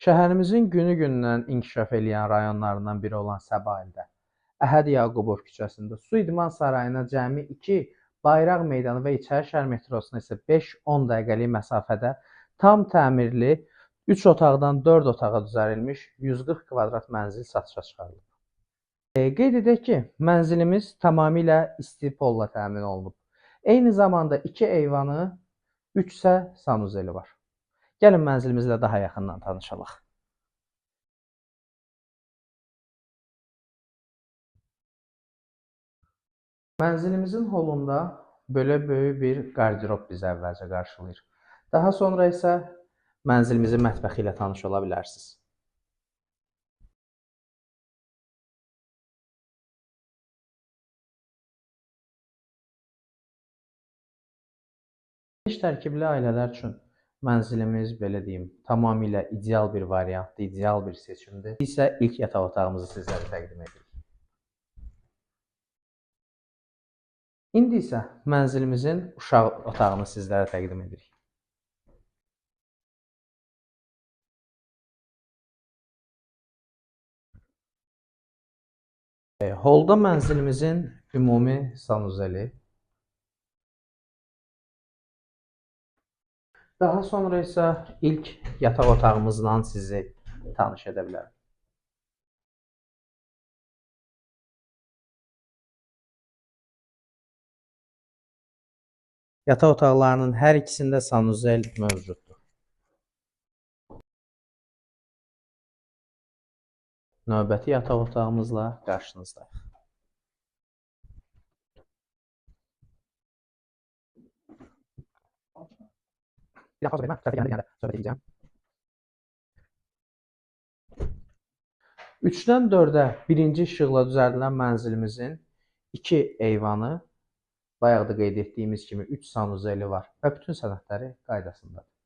Şəhərimizin günü-gündən inkişaf eləyən rayonlarından biri olan Səbaildə, Əhəd Yaqubov küçəsində Su İdman Sarayına cəmi 2, Bayraq meydanı və İçəri şəhər metrosuna isə 5-10 dəqiqəlik məsafədə tam təmirli 3 otaqdan 4 otağa düzəldilmiş 140 kvadrat mənzil satışa çıxarılıb. Qeyd edək ki, mənzilimiz tamamilə isti polla təmin olunub. Eyni zamanda 2 eyvanı, 3 isə sanuzeli var. Gəlin mənzilimizlə daha yaxından tanışalım. Mənzilimizin holunda belə böyük bir qardirob bizi əvvəlcə qarşılayır. Daha sonra isə mənzilimizin mətbəxi ilə tanış ola bilərsiniz. Geniş tərkibli ailələr üçün mənzilimiz, belə deyim, tamamilə ideal bir variantdır, ideal bir seçimdir. Biz isə ilk yataq otağımızı sizlərə təqdim edirik. İndi isə mənzilimizin uşaq otağını sizlərə təqdim edirik. Holda mənzilimizin ümumi sanuzeli. Daha sonra isə ilk yataq otağımızla sizi tanış edə bilərəm. Yataq otaqlarının hər ikisində sanuzel mövcuddur. Növbəti yataq otağımızla qarşınızdayıq. Bir daha söz vermə, səhvə söhbət edəcəm. 3-dən 4-ə birinci işıqla düzəldilən mənzilimizin 2 eyvanı, bayaq da qeyd etdiyimiz kimi 3 sanuzeli var və bütün sənədləri qaydasındadır.